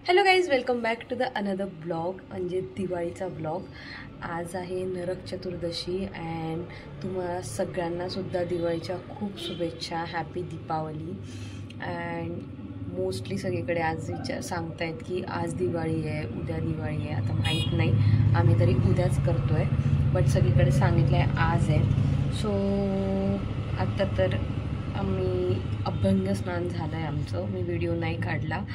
Hello guys, welcome back to the another blog म्हणजे दिवाळीचा blog. आज आहे नरक चतुर्दशी अँड तुम्हाला सगळ्यांना सुद्धा दिवाळीच्या खूप शुभेच्छा. हॅपी दीपावली. अँड मोस्टली सगळीकडे आज सांगतायत की आज दिवाळी आहे, उद्या दिवाळी आहे. आता माहीत नाही, आम्ही तरी उद्याच करतो आहे, बट सगळीकडे सांगितलं आहे आज आहे. सो आत्ता तर आम्ही अभ्यंग स्नान झालं आहे आमचं. मी व्हिडिओ नाही काढला.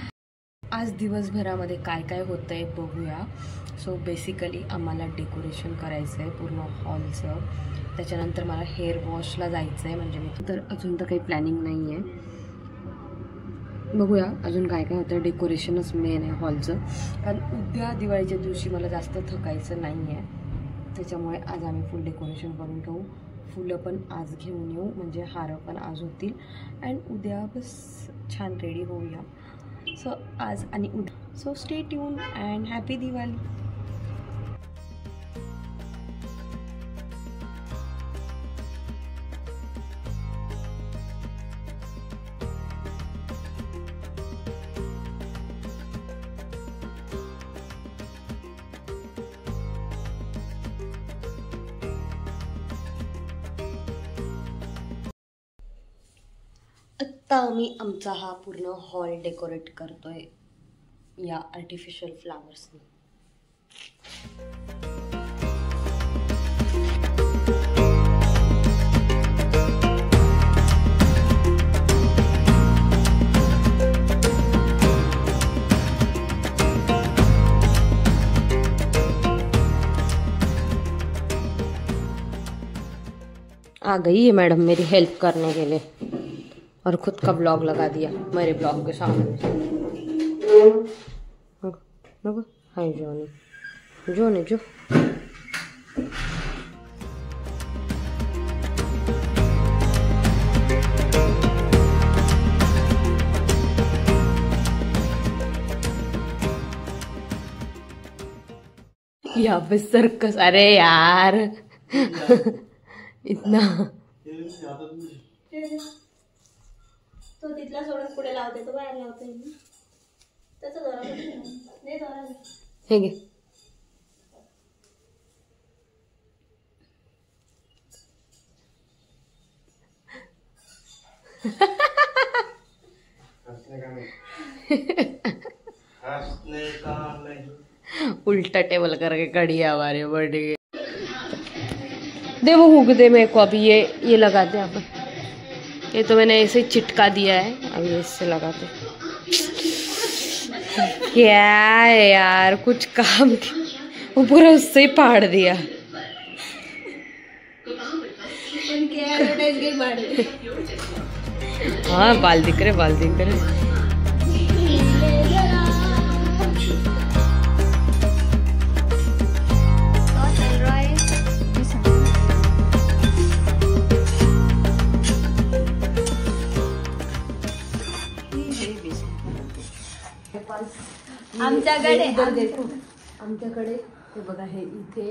आज दिवसभरामध्ये काय काय होतं आहे बघूया. सो बेसिकली आम्हाला डेकोरेशन करायचं आहे पूर्ण हॉलचं. त्याच्यानंतर मला हेअर वॉशला जायचं आहे. म्हणजे मी तर अजून तर काही प्लॅनिंग नाही आहे. बघूया अजून काय काय होतं. डेकोरेशनच मेन आहे हॉलचं, कारण उद्या दिवाळीच्या दिवशी मला जास्त थकायचं नाही आहे. त्याच्यामुळे आज आम्ही फुल डेकोरेशन करून ठेवू. फुलं पण आज घेऊन येऊ, म्हणजे हारं पण आज होतील. अँड उद्या बस छान रेडी होऊया. सो आज आणि उद्या. So stay tune and happy Diwali. आता आम्ही आमचा हा पूर्ण हॉल डेकोरेट करतोय या आर्टिफिशियल फ्लावर्सनी. आ गई है मैडम मेरी हेल्प करने के लिए और खुद का ब्लॉग लगा दिया मेरे ब्लॉग के सामने. हाय जोनी जोनी जो यहाँ पे सर्कस. अरे यार इतना तो तिथला सोडून पुढे लावते, तो बाहेर लावते. त्याचा दोरा नाही, दोरा हे घे. उल्टा टेबल करके खड़ी है हमारे बर्थडे. दे वो हुक दे मेरे को. अभी ये लगा दे आप. ये तो मैंने ऐसे चिटका दिया है, अभी इससे लगाते. क्या है यार, कुछ काम वो पूरा उससे ही फाड़ दिया. हाँ बाल दिख रहे, बाल दिख रहे. आमच्याकडे हे बघा, हे इथे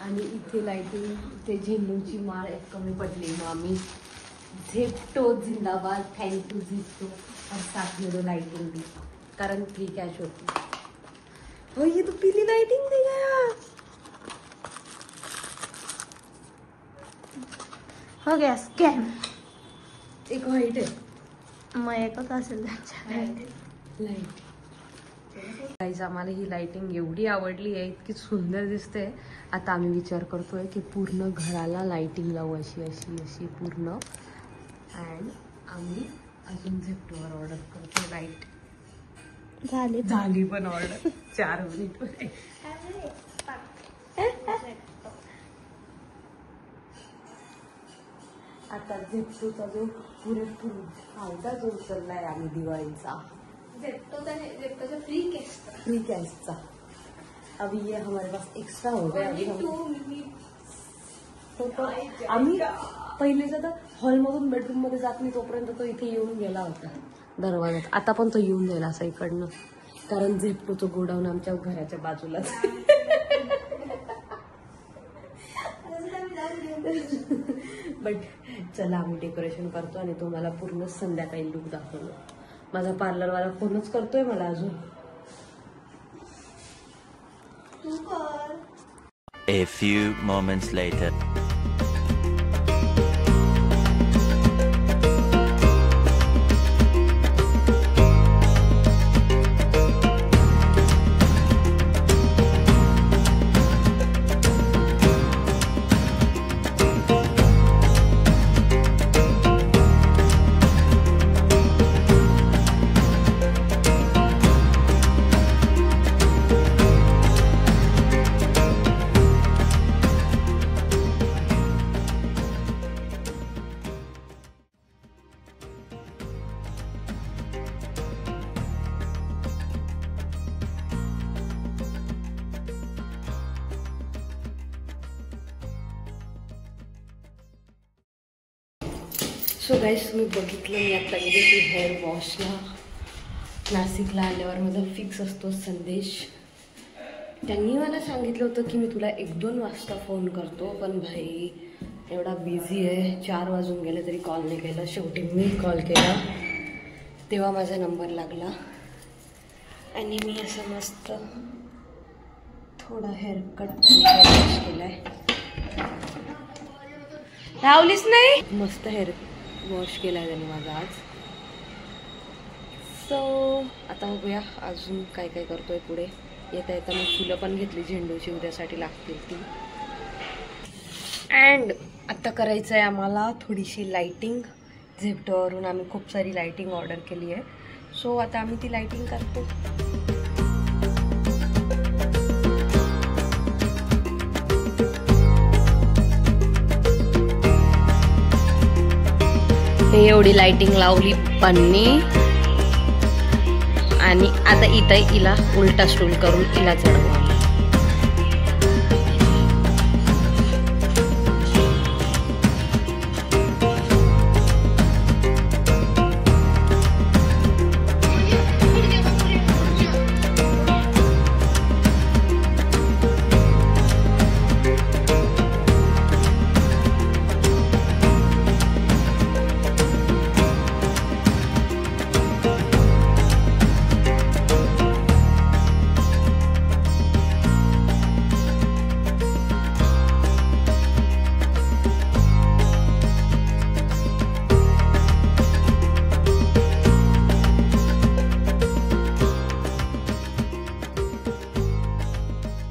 आणि इथे लाइटिंग. इथे झेंडूची माळ एक कमी पडली, मग आम्ही झेप्टो जिंदाबाद, थँक्यू झेप्टो और साथ में दो लाइटिंग दी, कारण फ्री कैश होती. और ये तो पीली लाइटिंग दे गया. हो गया स्कैम. एक व्हाइट आहे, मग एकच असेल लाईट. गाईज आम्हाला ही लाइटिंग एवढी आवडली आहे, इतकी सुंदर दिसते. आता आम्ही विचार करतोय की पूर्ण घराला लाइटिंग लावू, अशी अशी अशी पूर्ण. अँड आम्ही अजून झेप्टोवर ऑर्डर करतो लाईट. झाली पण ऑर्डर 4 मिनिट. आता झेप्टोचा जो पुरेपूर फायदा जो उचललाय आम्ही दिवाळीचा, जेप्टोचा फ्री कैश. अभी ये हमारे पास एक्स्ट्रा हो गया. अभी हम तो आम्ही पहिले तर हॉलमधून बेडरूम मध्ये जात नाही तोपर्यंत तो इथे येऊन गेला होता दरवाजात. आता पण तो येऊन गेला असं इकडनं, कारण झेप्टोचं गोडाऊन आमच्या घराच्या बाजूलाच. बट चला आम्ही डेकोरेशन करतो आणि तुम्हाला पूर्ण संध्याकाळी लुक दाखवतो. माझा पार्लरवाला फोनच करतोय मला अजून. तू कर. A few moments later. So guys, तुम्ही बघितलं मी आता गेले की हेअर वॉशला. नाशिकला आल्यावर माझा फिक्स असतो संदेश. त्यांनी मला सांगितलं होतं की मी तुला 1-2 वाजता फोन करतो, पण भाई एवढा बिझी आहे, 4 वाजून गेले तरी कॉल नाही केला. शेवटी मी कॉल केला तेव्हा माझा नंबर लागला आणि मी असं मस्त थोडा हेअर कट केलाय. लावलीच नाही, मस्त हेअर वॉश केला आहे त्याने माझा आज. सो आता बघूया अजून काय काय करतोय पुढे. येता येता मी फुलं पण घेतली झेंडूची, उद्यासाठी लागतील ती. अँड आत्ता करायचं आहे आम्हाला थोडीशी लाईटिंग. झेप्टोवरून आम्ही खूप सारी लाईटिंग ऑर्डर केली आहे. सो आता आम्ही ती लाईटिंग करतो. एवढी लाइटिंग लावली पन्नी आणि आता इथं हिला उलटा स्टूल करून हिला चढवा.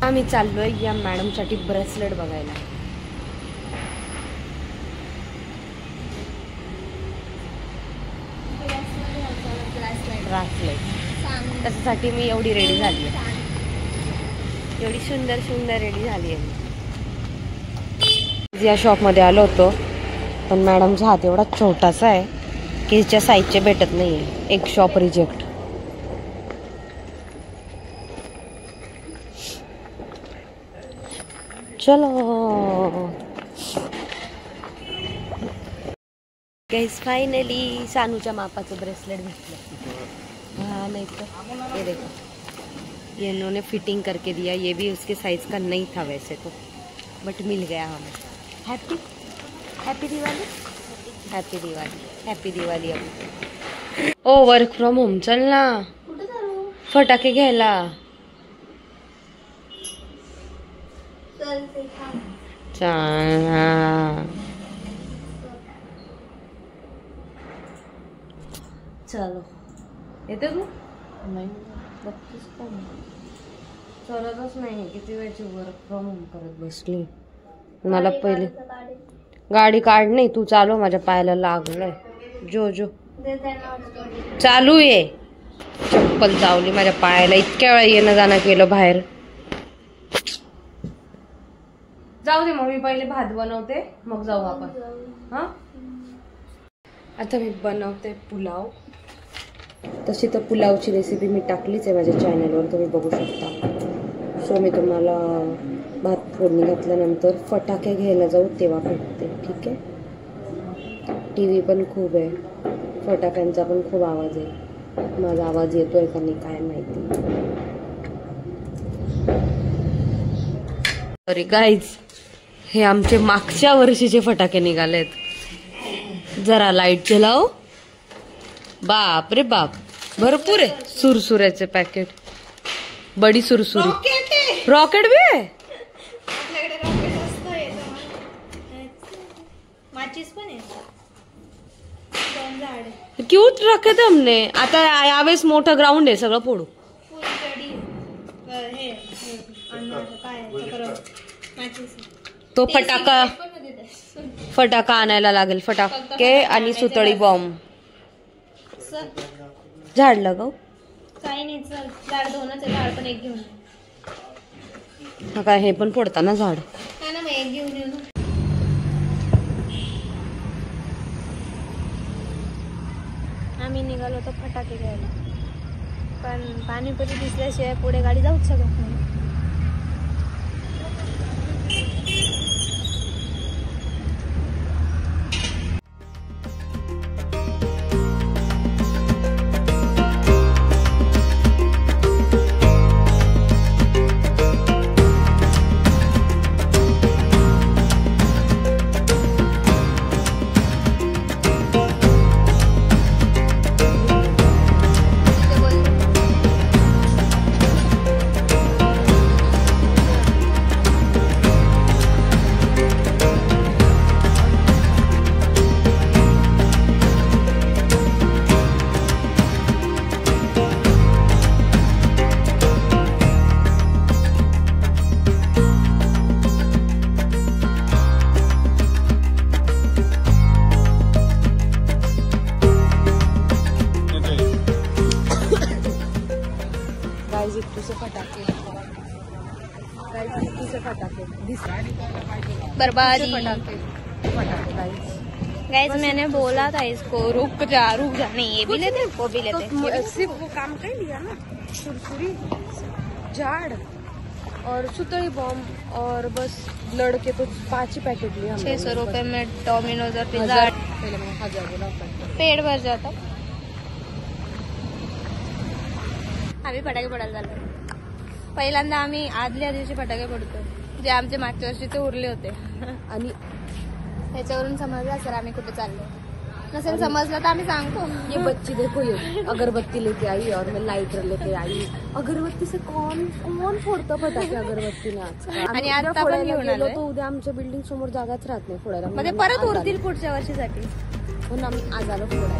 आम्ही चाललोय या मॅडमसाठी ब्रेसलेट बघायला. ब्रेसलेट त्याच्यासाठी मी एवढी रेडी झाली आहे, एवढी सुंदर सुंदर रेडी झाली आहे. या शॉपमध्ये आलो होतो पण मॅडमचा हात एवढा छोटासा आहे की हिच्या साईजचे भेटत नाही आहे. एक शॉप रिजेक्ट. चलो गाइस, फाइनली सानूच्या मापाचं ब्रेसलेट भेटलं. हाँ नहीं तो ये देखो, ये इन्होंने फिटिंग करके दिया. ये भी उसके साइज का नहीं था वैसे तो, बट मिल गया हमें. Happy happy Diwali, happy Diwali, happy Diwali. अभी ओ वर्क फ्रॉम होम चल ना, फटाके घ्यायला. चलो येते तू नाही बघतेस का, चलतच नाही. किती वेळची वर्क फ्रॉम होम करत बसली. मला पहिले गाडी काढ. नाही तू चालव, माझ्या पायाला लागलंय. जो जो चालू आहे. चप्पल चावली माझ्या पायाला. इतक्या वेळा येणं जाणं केलं बाहेर. जाऊ दे मग, मी पहिले भात बनवते मग जाऊ आपण. हा आता मी बनवते पुलाव. तशी तर पुलावची रेसिपी मी टाकलीच आहे माझ्या चॅनलवर, तुम्ही बघू शकता. सो मी तुम्हाला भात फोडणी घातल्यानंतर फटाके घ्यायला जाऊ तेव्हा भेटते, ठीक आहे. TV पण खूप आहे, फटाक्यांचा पण खूप आवाज आहे. माझा आवाज येतोय का नाही काय माहिती. अरे गाईज, हे आमचे मागच्या वर्षीचे फटाके निघालेत. जरा लाईट चलाव. बाप रे बाप, भरपूर आहे. सुरसुऱ्याचे पॅकेट, बडी सुरसुरी. रॉकेट भी आहे. आपल्याकडे रॉकेट असतं माचीस पण आहे. 2 झाड आहे. क्यूट रखे हमने. आता यावेळेस मोठं ग्राउंड आहे, सगळं फोडू. फुलझडी हे काय माचीस. तो फटाका आणायला लागेल. फटाके आणि सुतळी बॉम्ब. झाड लगाव. काही नाही, चल झाड 2च आहे. झाड पण एक घेऊन काय हे पण फोडताना झाड. हा ना, मग एक घेऊन येऊ ना. आम्ही निघालो होतो फटाके घ्यायला, पण पाणीपुरी दिसल्याशिवाय पुढे गाडी जाऊच शकत नाही. बर्बादी. गाइस मैंने बोला था इसको रुक जा नहीं, ये भी लेते वो भी लेते. सिर्फ वो काम कर लिया ना. छुरछुरी, झाड़ और सुतली बॉम्ब और बस लड़के तो 5 ही पैकेट लिया. 600 रुपए में डोमिनोज और पिज्जा. पेट भर जाता. आम्ही फटाके फोडायला चाललो. पहिल्यांदा आम्ही आदल्या दिवशी फटाके फोडतो, जे आमचे मागच्या वर्षीचे उरले होते. आणि त्याच्यावरून समजलं असेल आम्ही कुठे चाललो. नसेल समजलं तर आम्ही सांगतो. ये बच्ची देखो, ये अगरबत्ती लेके आई और मैं लाइटर लेके आई. अगरबत्ती से कौन फोडतं फटाके अगरबत्तीने आज. आणि आता पण घेऊन आलो तो उद्या आमच्या बिल्डिंग समोर जागाच राहत नाही फोडायला. म्हणजे परत उरतील पुढच्या वर्षीसाठी. म्हणून आम्ही आज आलो फोडायला.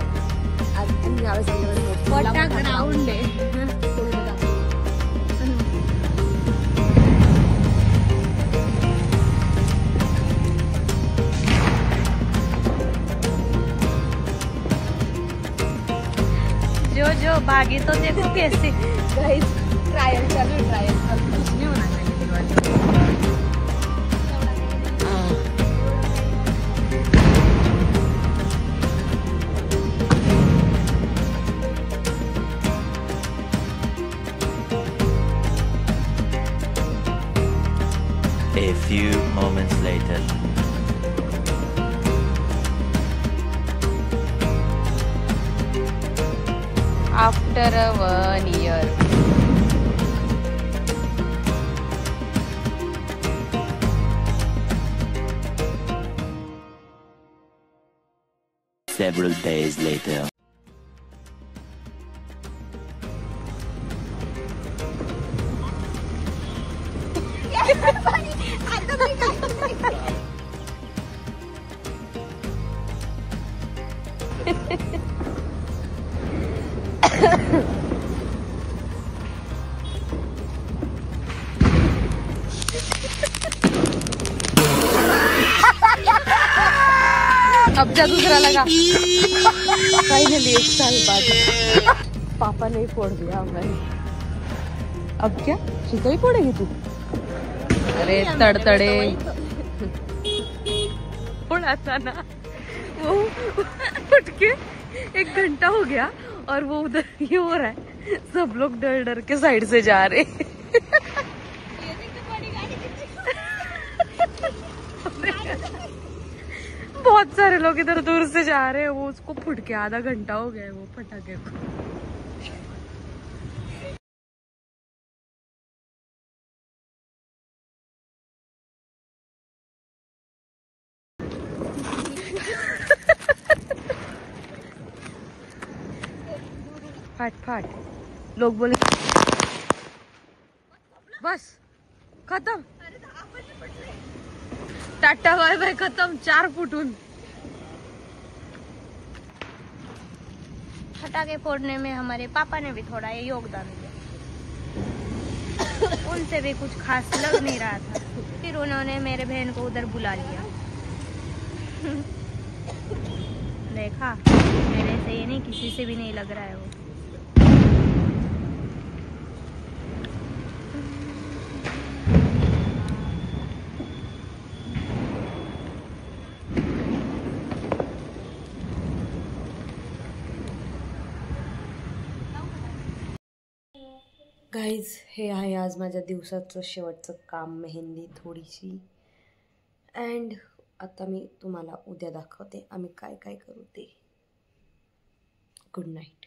आज यावेळेस मोठा ग्राउंड आहे. जो भागी तो देखो कैसे. गाइस ट्रायल चालू, ट्रायल कुछ नहीं होना चाहिए. A few moments later. After 1 year. Several days later. अब जा दूसरा लगा. फाइनली 1 साल बाद पापा ने फोड़ दिया हमें. अब क्या सुतली फोड़ेगी तू? अरे तड़तड़े फोड़ा था ना वो. उठ के 1 घंटा हो गया और वो उधर ये हो रहा है. सब लोग डर डर के साइड से जा रहे. बहुत सारे लोग इधर दूर से जा रहे हैं. वो उसको फुट के आधा घंटा हो गया है वो फटाके को. फाट फाट. लोग बोले बस खतम. टाटा बाय बाय खतम. 4 फुटून. पटाखे फोड़ने में हमारे पापा ने भी थोड़ा ये योगदान दिया. उनसे भी कुछ खास लग नहीं रहा था. फिर उन्होंने मेरे बहन को उधर बुला लिया. देखा, मेरे से ये नहीं, किसी से भी नहीं लग रहा है वो. गाईज, हे आहे आज माझ्या दिवसाचं शेवटचं काम, मेहंदी थोडीशी. अँड आता मी तुम्हाला उद्या दाखवते आम्ही काय काय करू ते. Good night.